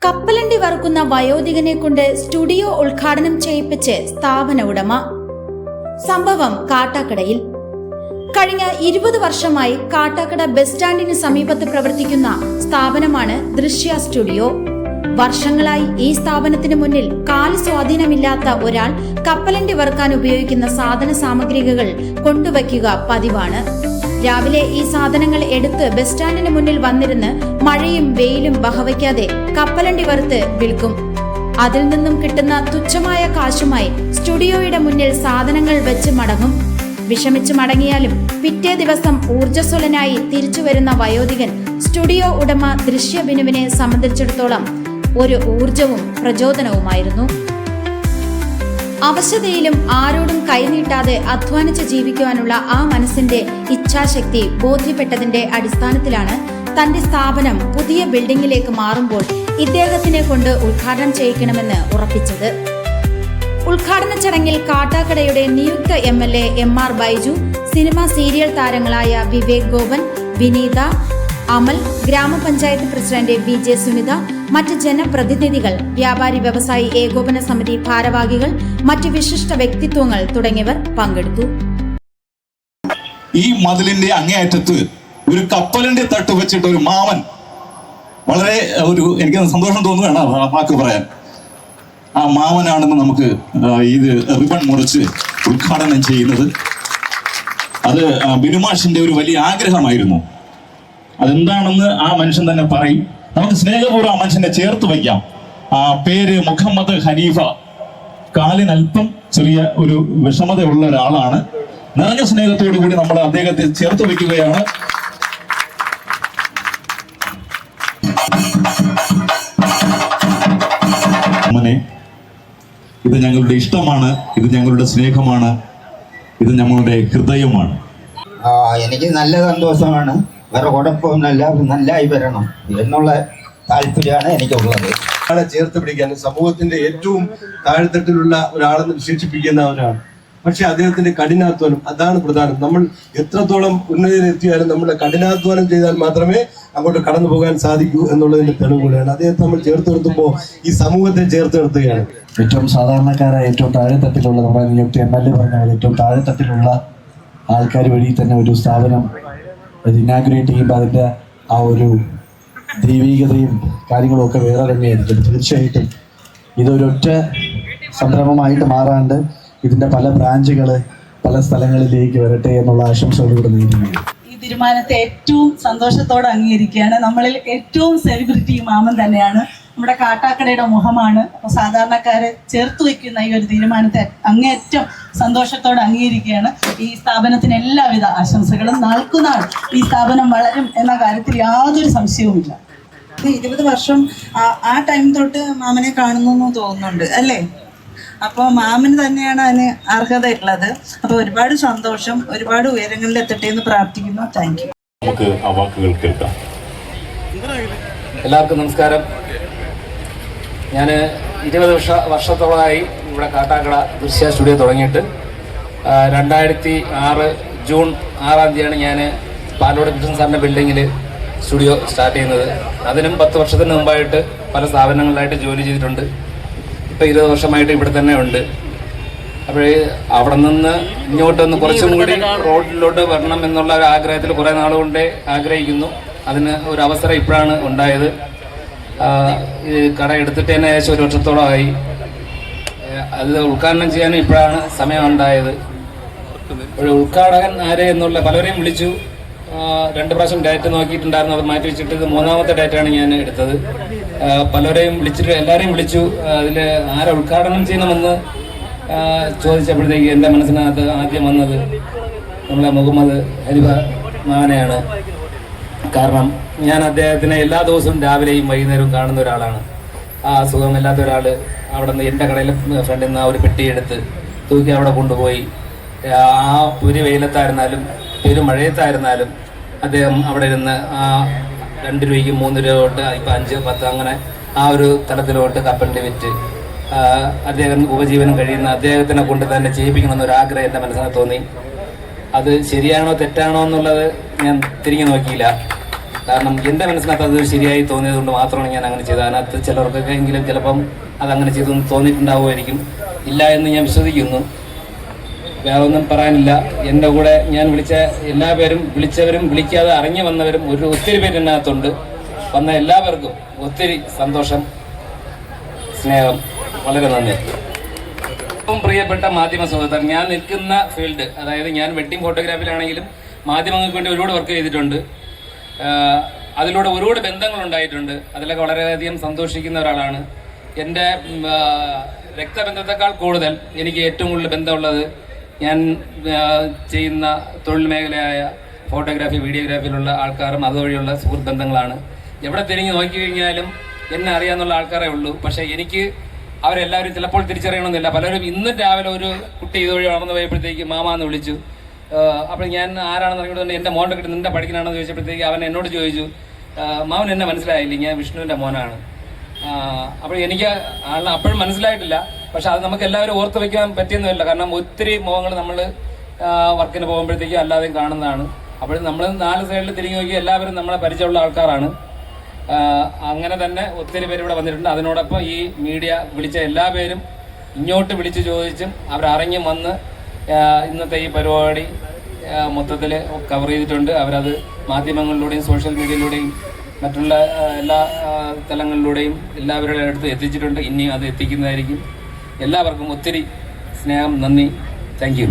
കപ്പലണ്ടി വറുക്കുന്ന വയോധികനെ കൊണ്ട് സ്റ്റുഡിയോ ഉദ്ഘാടനം ചെയ്യിപ്പിച്ച് സ്ഥാപന ഉടമ. സംഭവം കാട്ടാക്കടയിൽ. കഴിഞ്ഞ 20 വർഷമായി കാട്ടാക്കട ബസ് സ്റ്റാൻഡിന് സമീപത്ത് പ്രവർത്തിക്കുന്ന സ്ഥാപനമാണ് ദൃശ്യ സ്റ്റുഡിയോ. വർഷങ്ങളായി ഈ സ്ഥാപനത്തിന് മുന്നിൽ കാല് സ്വാധീനമില്ലാത്ത ഒരാൾ കപ്പലണ്ടി വറുക്കാൻ ഉപയോഗിക്കുന്ന സാധന സാമഗ്രികൾ കൊണ്ടുവയ്ക്കുക പതിവാണ്. രാവിലെ ഈ സാധനങ്ങൾ എടുത്ത് ബസ് സ്റ്റാൻഡിന് മുന്നിൽ വന്നിരുന്ന് മഴയും വെയിലും വകവയ്ക്കാതെ കപ്പലണ്ടി വറുത്ത് വിൽക്കും. അതിൽ നിന്നും കിട്ടുന്ന തുച്ഛമായ കാശുമായി സ്റ്റുഡിയോയുടെ മുന്നിൽ സാധനങ്ങൾ വെച്ച് മടങ്ങും. വിഷമിച്ച് മടങ്ങിയാലും പിറ്റേ ദിവസം ഊർജ്ജസ്വലനായി തിരിച്ചു വരുന്ന വയോധികൻ സ്റ്റുഡിയോ ഉടമ ദൃശ്യ ബിനുവിനെ സംബന്ധിച്ചിടത്തോളം ഒരു ഊർജവും പ്രചോദനവുമായിരുന്നു. അവശതയിലും ആരോടും കൈനീട്ടാതെ അധ്വാനിച്ച് ജീവിക്കുവാനുള്ള ആ മനസ്സിന്റെ ഇച്ഛാശക്തി ബോധ്യപ്പെട്ടതിന്റെ അടിസ്ഥാനത്തിലാണ് തന്റെ സ്ഥാപനം പുതിയ ബിൽഡിംഗിലേക്ക് മാറുമ്പോൾ ഇദ്ദേഹത്തിനെ കൊണ്ട് ഉദ്ഘാടനം ചെയ്യിക്കണമെന്ന് ഉറപ്പിച്ചത്. ഉദ്ഘാടന ചടങ്ങിൽ കാട്ടാക്കടയുടെ നിയുക്ത MLA MR Baiju, cinema serial താരങ്ങളായ വിവേക് ഗോപൻ, വിനീത, അമൽ, ഗ്രാമപഞ്ചായത്ത് പ്രസിഡന്റ് VJ സുനിത, മറ്റ് ജനപ്രതിനിധികൾ, വ്യാപാരി വ്യവസായി ഏകോപന സമിതി ഭാരവാഹികൾ, മറ്റ് വിശിഷ്ട വ്യക്തിത്വങ്ങൾ തുടങ്ങിയവർ പങ്കെടുത്തു. ഈ മതിലിന്റെ അങ്ങേയറ്റത്ത് ഒരു കപ്പലിന്റെ തട്ട് വെച്ചിട്ട് ഒരു മാമൻ, വളരെ എനിക്ക് സന്തോഷം തോന്നുകയാണ് ആ വാക്ക് പറയാൻ. ആ മാമനാണെന്ന് നമുക്ക് ഇത് റിബൺ മുറിച്ച് ഉദ്ഘാടനം ചെയ്യുന്നത്. അത് ബിനുമാഷിന്റെ ഒരു വലിയ ആഗ്രഹമായിരുന്നു. അതെന്താണെന്ന് ആ മനുഷ്യൻ തന്നെ പറയും. നമുക്ക് സ്നേഹപൂർവ്വം ആ മനുഷ്യനെ ചേർത്ത് വയ്ക്കാം. ആ പേര് മുഹമ്മദ് ഹനീഫ. കാലിനല്പം ചെറിയ ഒരു വിഷമതയുള്ള ഒരാളാണ്. നിറഞ്ഞ സ്നേഹത്തോടു കൂടി നമ്മൾ അദ്ദേഹത്തെ ചേർത്ത് വയ്ക്കുകയാണ്. ഇത് ഞങ്ങളുടെ ഇഷ്ടമാണ്, ഇത് ഞങ്ങളുടെ സ്നേഹമാണ്, ഇത് ഞങ്ങളുടെ ഹൃദയമാണ്. എനിക്ക് നല്ല സന്തോഷമാണ്. വേറെ കുഴപ്പമൊന്നുമല്ല, നല്ലായി വരണം എന്നുള്ള താല്പര്യമാണ് എനിക്കുള്ളത്. ആളെ ചേർത്ത് പിടിക്കാൻ സമൂഹത്തിന്റെ ഏറ്റവും താഴെത്തട്ടിലുള്ള ഒരാളെന്ന് വിശേഷിപ്പിക്കുന്നവരാണ്. പക്ഷെ അദ്ദേഹത്തിന്റെ കഠിനാധ്വാനം അതാണ് പ്രധാനം. നമ്മൾ എത്രത്തോളം ഉന്നതിയിലെത്തിയാലും നമ്മുടെ കഠിനാധ്വാനം ചെയ്താൽ മാത്രമേ അങ്ങോട്ട് കടന്നു പോകാൻ സാധിക്കൂ എന്നുള്ളതിന്റെ തെളിവുകളാണ്. അദ്ദേഹത്തെ നമ്മൾ ചേർത്ത് നിർത്തുമ്പോൾ ഈ സമൂഹത്തെ ചേർത്ത് നിർത്തുകയാണ്. ഏറ്റവും സാധാരണക്കാരായ ഏറ്റവും താഴെത്തട്ടിലുള്ള നമ്മുടെ നിയുക്ത MLA പറഞ്ഞ ഏറ്റവും താഴെത്തട്ടിലുള്ള ആൾക്കാർ വഴി തന്നെ ഒരു സ്ഥാപനം ഇനാഗുറേറ്റ് ചെയ്യുമ്പോൾ അതിൻ്റെ ആ ഒരു ദൈവികതയും കാര്യങ്ങളും ഒക്കെ വേറെ തന്നെയായിരിക്കും. തീർച്ചയായിട്ടും ഇതൊരൊറ്റ സംരംഭമായിട്ട് മാറാണ്ട് ഇതിൻ്റെ പല ബ്രാഞ്ചുകൾ പല സ്ഥലങ്ങളിലേക്ക് വരട്ടെ എന്നുള്ള ആശംസകളോട് നേരിടുന്നു. ഈ തീരുമാനത്തെ ഏറ്റവും സന്തോഷത്തോടെ അംഗീകരിക്കുകയാണ്. നമ്മളിൽ ഏറ്റവും സെലിബ്രിറ്റി മാമൻ തന്നെയാണ്, നമ്മുടെ കാട്ടാക്കടയുടെ മുഖമാണ്. അപ്പോൾ സാധാരണക്കാരെ ചേർത്ത് വയ്ക്കുന്ന ഈ ഒരു തീരുമാനത്തെ അങ്ങേയറ്റം സന്തോഷത്തോടെ അംഗീകരിക്കുകയാണ്. ഈ സ്ഥാപനത്തിന് എല്ലാവിധ ആശംസകളും. നാൾക്കുനാൾ ഈ സ്ഥാപനം വളരും എന്ന കാര്യത്തിൽ യാതൊരു സംശയവുമില്ല. 20 വർഷം ആ ടൈം തൊട്ട് മാമനെ കാണുന്നു എന്ന് തോന്നുന്നുണ്ട് അല്ലേ? അപ്പോൾ മാമന് തന്നെയാണ് അതിന് അർഹതയുള്ളത്. അപ്പോൾ ഒരുപാട് സന്തോഷം, ഒരുപാട് ഉയരങ്ങളിൽ എത്തട്ടെ എന്ന് പ്രാർത്ഥിക്കുന്നു. Thank you. നമുക്ക് ആ വാക്കുകൾ കേൾക്കാം. എല്ലാവർക്കും നമസ്കാരം. ഞാൻ 20 വർഷത്തോളമായി ഇവിടെ കാട്ടാക്കട ദൃശ്യ സ്റ്റുഡിയോ തുടങ്ങിയിട്ട് 2006 ജൂൺ 6-ാം തീയതിയാണ് ഞാൻ പാലോട് കൃഷ്ണൻ സാറിൻ്റെ ബിൽഡിങ്ങിൽ സ്റ്റുഡിയോ സ്റ്റാർട്ട് ചെയ്യുന്നത്. അതിനും 10 വർഷത്തിന് മുമ്പായിട്ട് പല സ്ഥാപനങ്ങളിലായിട്ട് ജോലി ചെയ്തിട്ടുണ്ട്. ഇപ്പോൾ 20 വർഷമായിട്ട് ഇവിടെ തന്നെ ഉണ്ട്. അപ്പോൾ അവിടെ നിന്ന് ഇങ്ങോട്ടൊന്ന് കുറച്ചും കൂടി റോഡിലോട്ട് വരണം എന്നുള്ള ഒരു ആഗ്രഹത്തിൽ കുറേ നാളുകൊണ്ടേ ആഗ്രഹിക്കുന്നു. അതിന് ഒരു അവസരം ഇപ്പോഴാണ് ഉണ്ടായത്. ഈ കട എടുത്തിട്ട് തന്നെ ഏകദേശം 1 വർഷത്തോളമായി. അത് ഉദ്ഘാടനം ചെയ്യാനും ഇപ്പോഴാണ് സമയം ഉണ്ടായത്. ഒരു ഉദ്ഘാടകൻ ആരെ എന്നുള്ള പലരെയും വിളിച്ചു. 2 പ്രാവശ്യം ഡേറ്റ് നോക്കിയിട്ടുണ്ടായിരുന്നു. അത് മാറ്റി വെച്ചിട്ട് ഇത് 3ാമത്തെ ഡേറ്റാണ് ഞാൻ എടുത്തത്. പലരെയും വിളിച്ചിട്ട് എല്ലാവരെയും വിളിച്ചു. അതിൽ ആരെ ഉദ്ഘാടനം ചെയ്യണമെന്ന് ചോദിച്ചപ്പോഴത്തേക്ക് എൻ്റെ മനസ്സിനകത്ത് ആദ്യം വന്നത് നമ്മളെ മുഹമ്മദ് ഹനീഫ മാമനെയാണ്. കാരണം ഞാൻ അദ്ദേഹത്തിനെ എല്ലാ ദിവസവും രാവിലെയും വൈകുന്നേരവും കാണുന്ന ഒരാളാണ്. ആ സുഖമില്ലാത്ത ഒരാൾ അവിടെ നിന്ന് എൻ്റെ കടയിലെ ഫ്രണ്ടിൽ നിന്ന് ആ ഒരു പെട്ടിയെടുത്ത് തൂക്കി അവിടെ കൊണ്ടുപോയി ആ ഒരു വെയിലത്തായിരുന്നാലും ഒരു മഴയത്തായിരുന്നാലും അദ്ദേഹം അവിടെ ഇരുന്ന് ആ 2 രൂപയ്ക്ക് 3 രൂപ തൊട്ട് ഇപ്പം 5, 10 അങ്ങനെ ആ ഒരു തലത്തിലോട്ട് കപ്പലിൻ്റെ വിറ്റ് അദ്ദേഹം ഉപജീവനം കഴിയുന്ന അദ്ദേഹത്തിനെ കൊണ്ട് തന്നെ ചെയ്യിപ്പിക്കണമെന്നൊരാഗ്രഹം എൻ്റെ മനസ്സിനെ തോന്നി. അത് ശരിയാണോ തെറ്റാണോ എന്നുള്ളത് ഞാൻ തിരിഞ്ഞു നോക്കിയില്ല. കാരണം എൻ്റെ മനസ്സിനകത്ത് അത് ശരിയായി തോന്നിയത് കൊണ്ട് മാത്രമാണ് ഞാൻ അങ്ങനെ ചെയ്തത്. അതിനകത്ത് ചിലർക്കൊക്കെ എങ്കിലും ചിലപ്പം അതങ്ങനെ ചെയ്തെന്ന് തോന്നിയിട്ടുണ്ടാവുമായിരിക്കും. ഇല്ല എന്ന് ഞാൻ വിശ്വസിക്കുന്നു. വേറെ ഒന്നും പറയാനില്ല. എൻ്റെ കൂടെ ഞാൻ വിളിച്ച എല്ലാവരും, വിളിച്ചവരും വിളിക്കാതെ അറിഞ്ഞു വന്നവരും ഒത്തിരി പേര് ഇതിനകത്തുണ്ട്. വന്ന എല്ലാവർക്കും ഒത്തിരി സന്തോഷം, സ്നേഹം, വളരെ നന്ദി. ഏറ്റവും പ്രിയപ്പെട്ട മാധ്യമ സുഹൃത്തുക്കൾ, ഞാൻ നിൽക്കുന്ന ഫീൽഡ്, അതായത് ഞാൻ വെഡ്ഡിംഗ് ഫോട്ടോഗ്രാഫിയിലാണെങ്കിലും മാധ്യമങ്ങൾക്ക് വേണ്ടി ഒരുപാട് വർക്ക് ചെയ്തിട്ടുണ്ട്. അതിലൂടെ ഒരുപാട് ബന്ധങ്ങളുണ്ടായിട്ടുണ്ട്. അതിലൊക്കെ വളരെയധികം സന്തോഷിക്കുന്ന ഒരാളാണ്. എൻ്റെ രക്തബന്ധത്തെക്കാൾ കൂടുതൽ എനിക്ക് ഏറ്റവും കൂടുതൽ ബന്ധമുള്ളത് ഞാൻ ചെയ്യുന്ന തൊഴിൽ മേഖലയായ ഫോട്ടോഗ്രാഫി, വീഡിയോഗ്രാഫിയിലുള്ള ആൾക്കാരും അതുവഴിയുള്ള സുഹൃത്ത് ബന്ധങ്ങളാണ്. എവിടെ തിരിഞ്ഞ് നോക്കിക്കഴിഞ്ഞാലും എന്നെ അറിയാമെന്നുള്ള ആൾക്കാരേ ഉള്ളൂ. പക്ഷേ എനിക്ക് അവരെല്ലാവരും ചിലപ്പോൾ തിരിച്ചറിയണമെന്നില്ല. പലരും ഇന്നും രാവിലെ ഒരു കുട്ടി ഇതുവഴി വളർന്നു പോയപ്പോഴത്തേക്ക് മാമാന്ന് വിളിച്ചു. അപ്പോൾ ഞാൻ ആരാണെന്ന് അറിയുന്നത് എൻ്റെ മോൻ്റെ കിട്ടി നിൻ്റെ പഠിക്കണമെന്ന് ചോദിച്ചപ്പോഴത്തേക്ക് അവൻ എന്നോട് ചോദിച്ചു, മാമൻ എന്നെ മനസ്സിലായില്ല, ഞാൻ വിഷ്ണുവിൻ്റെ മോനാണ്. അപ്പോൾ എനിക്ക് അപ്പോഴും മനസ്സിലായിട്ടില്ല. പക്ഷെ അത് നമുക്ക് എല്ലാവരും ഓർത്ത് വയ്ക്കാൻ പറ്റിയൊന്നുമില്ല. കാരണം ഒത്തിരി മുഖങ്ങൾ നമ്മൾ വർക്കിന് പോകുമ്പോഴത്തേക്കും അല്ലാതെയും കാണുന്നതാണ്. അപ്പോഴും നമ്മൾ 4 സൈഡിൽ തിരിഞ്ഞു നോക്കി എല്ലാവരും നമ്മളെ പരിചയമുള്ള ആൾക്കാരാണ്. അങ്ങനെ തന്നെ ഒത്തിരി പേര് ഇവിടെ വന്നിട്ടുണ്ട്. അതിനോടൊപ്പം ഈ മീഡിയ വിളിച്ച എല്ലാ പേരും ഇങ്ങോട്ട് വിളിച്ച് ചോദിച്ചും അവരറിഞ്ഞും വന്ന് ഇന്നത്തെ ഈ പരിപാടി മൊത്തത്തിൽ കവർ ചെയ്തിട്ടുണ്ട്. അവരത് മാധ്യമങ്ങളിലൂടെയും സോഷ്യൽ മീഡിയയിലൂടെയും മറ്റുള്ള എല്ലാ തലങ്ങളിലൂടെയും എല്ലാവരുടെ അടുത്ത് എത്തിച്ചിട്ടുണ്ട്. ഇനിയും അത് എത്തിക്കുന്നതായിരിക്കും. എല്ലാവർക്കും ഒത്തിരി സ്നേഹം, നന്ദി, താങ്ക് യു.